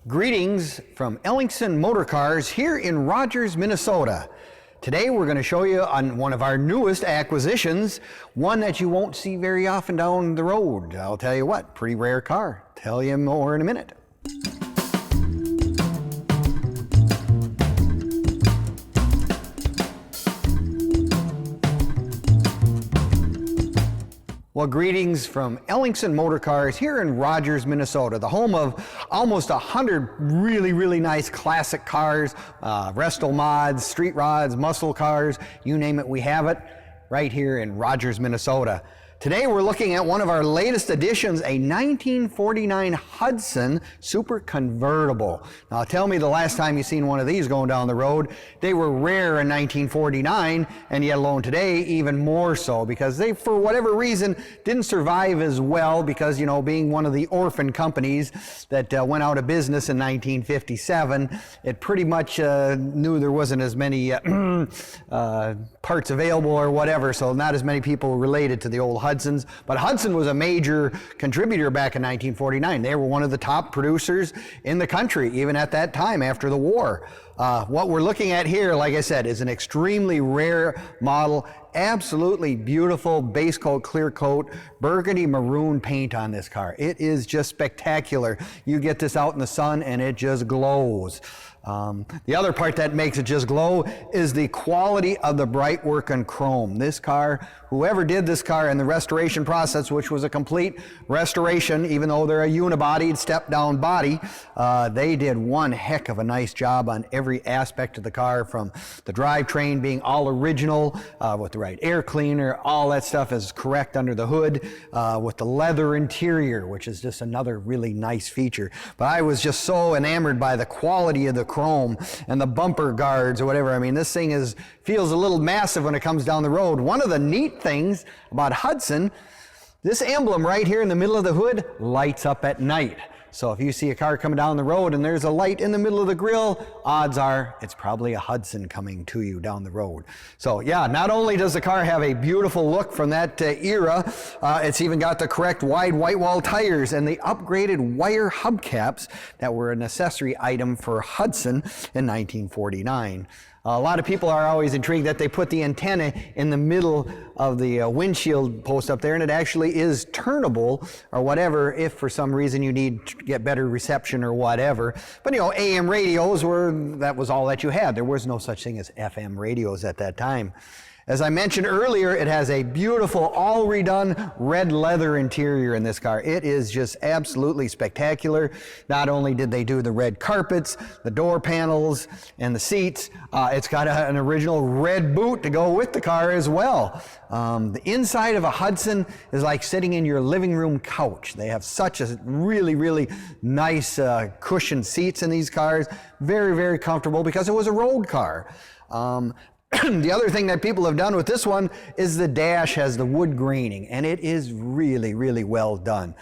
Greetings from Ellingson Motorcars here in Rogers, Minnesota. Today we're going to show you on one of our newest acquisitions, one that you won't see very often down the road. I'll tell you what, pretty rare car. Tell you more in a minute. Well, greetings from Ellingson Motorcars here in Rogers, Minnesota, the home of almost 100 really nice classic cars, resto mods, street rods, muscle cars, you name it, we have it right here in Rogers, Minnesota. Today we're looking at one of our latest additions, a 1949 Hudson Super Convertible. Now tell me the last time you seen one of these going down the road. They were rare in 1949, and yet alone today even more so, because they, for whatever reason, didn't survive as well because, you know, being one of the orphan companies that went out of business in 1957, it pretty much knew there wasn't as many parts available or whatever, so not as many people related to the old Hudsons. But Hudson was a major contributor back in 1949. They were one of the top producers in the country, even at that time after the war. What we're looking at here, like I said, is an extremely rare model. Absolutely beautiful base coat, clear coat, burgundy maroon paint on this car. It is just spectacular. You get this out in the sun and it just glows. The other part that makes it just glow is the quality of the bright work and chrome. This car, whoever did this car in the restoration process, which was a complete restoration, even though they're a unibodied step-down body, they did one heck of a nice job on every aspect of the car, from the drivetrain being all original, with the right air cleaner, all that stuff is correct under the hood, with the leather interior, which is just another really nice feature. But I was just so enamored by the quality of the chrome and the bumper guards or whatever. I mean, this thing feels a little massive when it comes down the road. One of the neat things about Hudson, this emblem right here in the middle of the hood lights up at night. So if you see a car coming down the road and there's a light in the middle of the grill, odds are it's probably a Hudson coming to you down the road. So yeah, not only does the car have a beautiful look from that era, it's even got the correct wide whitewall tires and the upgraded wire hubcaps that were an accessory item for Hudson in 1949. A lot of people are always intrigued that they put the antenna in the middle of the windshield post up there, and it actually is turnable or whatever if for some reason you need to get better reception or whatever. But you know, AM radios that was all that you had. There was no such thing as FM radios at that time. As I mentioned earlier, it has a beautiful, all redone red leather interior in this car. It is just absolutely spectacular. Not only did they do the red carpets, the door panels, and the seats, it's got an original red boot to go with the car as well. The inside of a Hudson is like sitting in your living room couch. They have such a really nice cushioned seats in these cars. Very comfortable because it was a road car. The other thing that people have done with this one is the dash has the wood graining, and it is really well done.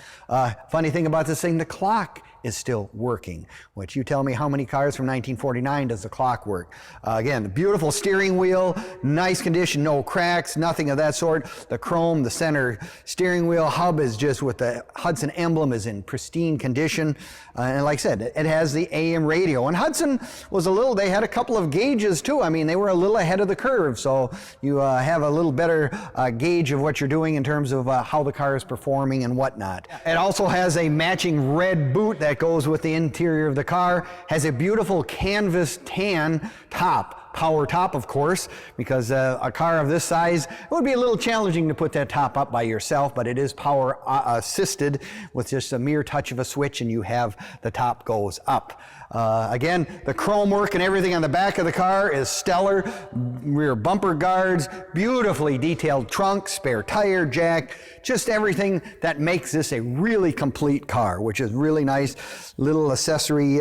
Funny thing about this thing, the clock is still working, which you tell me how many cars from 1949 does the clock work. Again, the beautiful steering wheel, nice condition, no cracks, nothing of that sort. The chrome, the center steering wheel hub is just with the Hudson emblem is in pristine condition. And like I said, it has the AM radio. And Hudson was they had a couple of gauges too. I mean, they were a little ahead of the curve, so you have a little better gauge of what you're doing in terms of how the car is performing and whatnot. It also has a matching red boot that goes with the interior of the car, has a beautiful canvas tan top, power top of course, because a car of this size, it would be a little challenging to put that top up by yourself, but it is power assisted with just a mere touch of a switch and you have the top goes up. Again, the chrome work and everything on the back of the car is stellar. Rear bumper guards, beautifully detailed trunk, spare tire jack, just everything that makes this a really complete car, which is really nice. Little accessory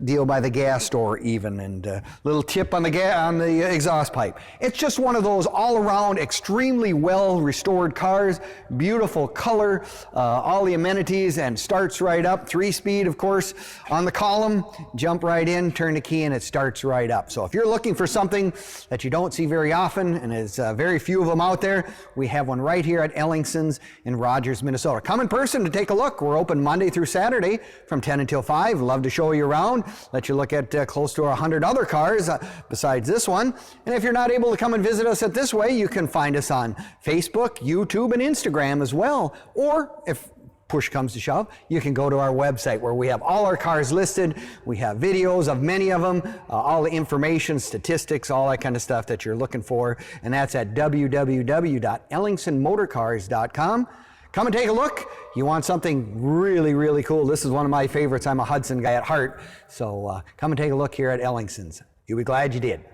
deal by the gas store even, and little tip on the Yeah, on the exhaust pipe. It's just one of those all-around, extremely well-restored cars. Beautiful color, all the amenities, and starts right up. 3-speed, of course, on the column. Jump right in, turn the key, and it starts right up. So if you're looking for something that you don't see very often, and there's very few of them out there, we have one right here at Ellingson's in Rogers, Minnesota. Come in person to take a look. We're open Monday through Saturday from 10 until 5. Love to show you around, let you look at close to 100 other cars besides this one. And if you're not able to come and visit us at this way, you can find us on Facebook, YouTube, and Instagram as well. Or if push comes to shove, you can go to our website where we have all our cars listed. We have videos of many of them, all the information, statistics, all that kind of stuff that you're looking for. And that's at www.ellingsonmotorcars.com. Come and take a look. You want something really, really cool. This is one of my favorites. I'm a Hudson guy at heart. So come and take a look here at Ellingson's. You'll be glad you did.